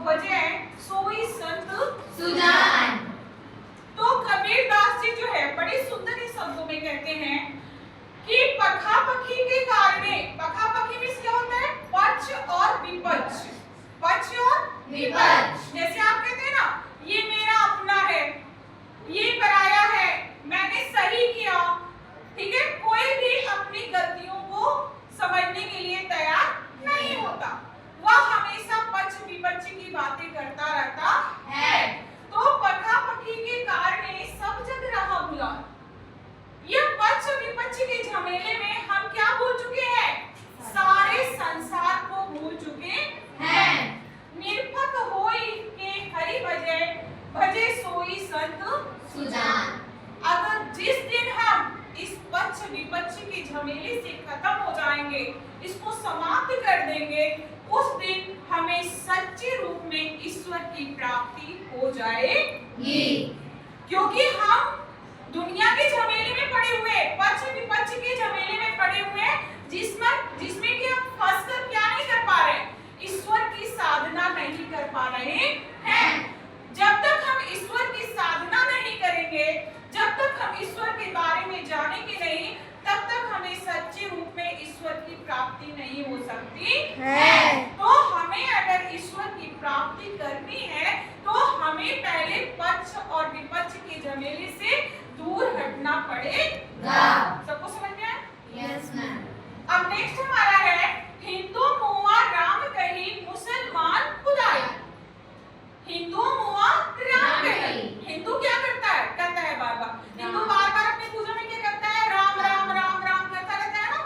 भजे सोई संत सुजान। तो कबीर दास जी जो है बड़े सुंदर ही शब्दों में कहते हैं कि पखापखी के कारणे, पखापखी में क्या होता है? पक्ष और विपक्ष, पक्ष और विपक्ष। जैसे आप कहते हैं ना, ये मेरा अपना है, ये पराया है, मैंने सही किया, ठीक है। कोई भी अपनी गलतियों को समझने के लिए तैयार नहीं होता, वह हमेशा पक्ष विपक्ष की बातें करता रहता है। तो पखापखी के कारण सब जग रहा भुला। यह पक्ष विपक्ष के झमेले में हम क्या भूल चुके हैं? सारे संसार को भूल चुके हैं। निरपक होई के हरि भजे, भजे सोई संत सुजान। अगर जिस दिन हम इस पक्ष विपक्ष के झमेले से खत्म हो जाएंगे, इसको समाप्त कर देंगे, उस दिन हमें सच्चे रूप में ईश्वर की प्राप्ति हो जाएगी। क्योंकि हम दुनिया के झमेले में पड़े हुए, पक्ष विपक्ष के झमेले में पड़े हुए, जिसमें कि हम फंसकर क्या नहीं कर पा रहे? ईश्वर की साधना नहीं कर पा रहे हैं। जब तक हम ईश्वर की साधना नहीं करेंगे, जब तक हम ईश्वर के बारे में जानेंगे नहीं, तब तक हमें सच्चे रूप में ईश्वर की प्राप्ति नहीं हो सकती है। तो हमें अगर ईश्वर की प्राप्ति करनी है, तो हमें पहले पक्ष और विपक्ष के झमेले से दूर हटना पड़ेगा। सबको समझ में आया? Yes ma'am. अब नेक्स्ट हमारा है हिंदू मुआ राम कही मुसलमान खुदाई। हिंदू मुआ राम कही। हिंदू क्या करता है? कहता है बार बार, हिंदू बार बार अपनी पूजा में क्या करता है? राम राम राम राम करता रहता है ना।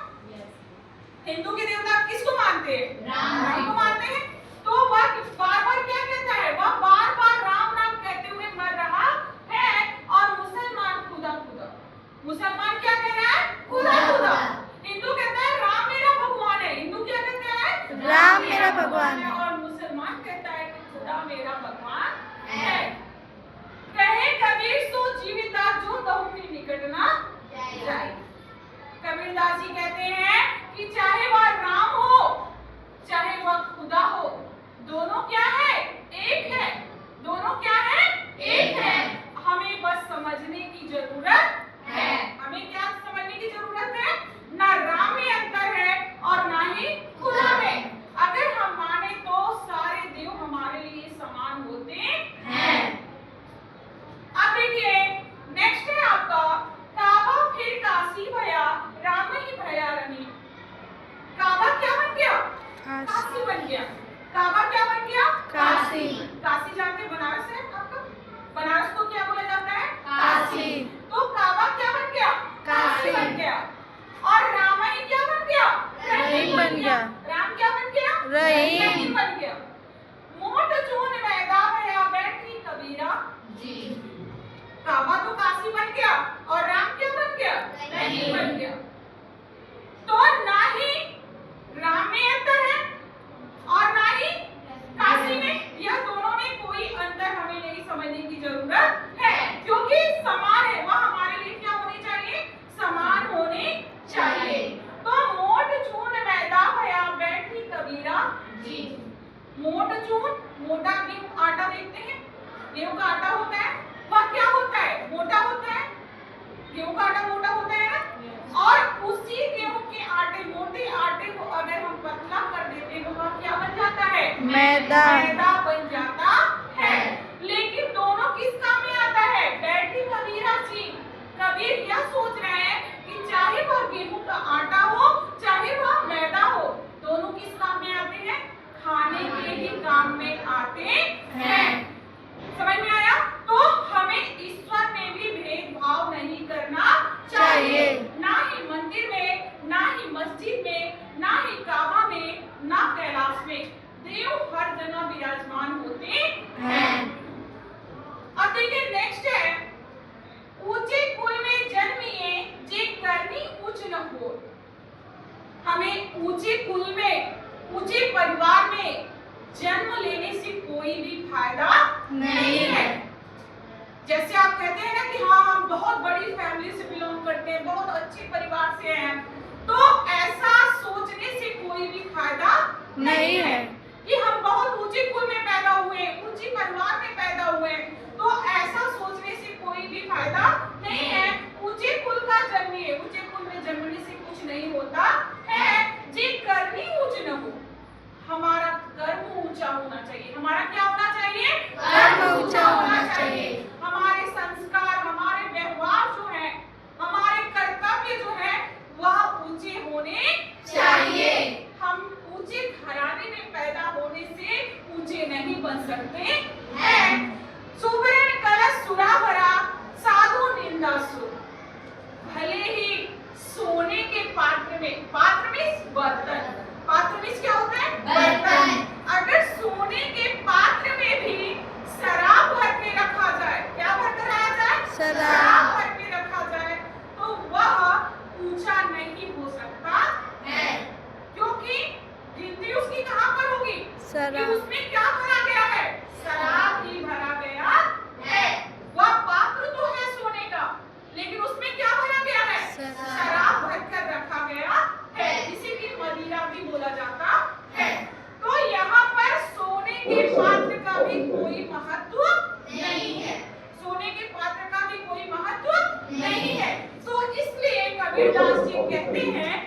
हिंदू के देवता किसको मानते हैं? राम को मानते हैं। तो वह बार बार क्या कहता है? वह बार बार राम राम कहते हुए मर रहा है। और मुसलमान खुदा खुदा, मुसलमान क्या कह रहा है? खुदा खुदा। हिंदू कहता है राम मेरा भगवान है। हिंदू क्या कहता है? राम मेरा भगवान है। और मुसलमान कहता है कि खुदा मेरा भगवान है। कहे कबीर सो जीविता जो दहु के निकट ना जाए। कबीरदास जी कहते हैं कि चाहे वह राम हो, चाहे वह खुदा हो, दोनों क्या है? एक है। दोनों क्या है? एक है। हमें बस समझने की जरूरत है। हमें क्या समझने की जरूरत है? ना राम में अंतर है और ना ही खुदा में। अगर हम माने तो सारे देव हमारे लिए समान होते हैं। अब देखिए नेक्स्ट है आपका काबा फिर काशी भया राम ही भया रही। काबा क्या बन गया? काशी बन गया। काबा क्या बन गया? काशी। काशी जानते हैं? बनारस है आपका। बनारस को क्या बोला जाता है? काशी। तो काबा क्या बन गया? काशी बन गया। और राम ही क्या बन गया? रहीम बन गया। राम क्या बन गया? रहीम बन गया। मोट चून मैदा भया बैठी कबीरा जी। काबा तो काशी बन गया और राम क्या बन गया? रहीम बन गया। तो ना ही राम में अंतर है और ना ही काशी में। यह दोनों में कोई अंतर हमें नहीं समझने की जरूरत है, क्योंकि समान है। वह हमारे लिए क्या होनी चाहिए? समान होने चाहिए। तो मोट चून मैदा भया बैठी कबीरा जी। मोट चून, मोटा गेहूं आटा देखते हैं, गेहूं का आटा होता है, वह क्या होता है? मोटा होता है। गेहूं का आटा मोटा होता है ना। और पात्र का भी कोई महत्व नहीं है। सोने के पात्र का भी कोई महत्व नहीं है। तो इसलिए कबीरदास जी कहते हैं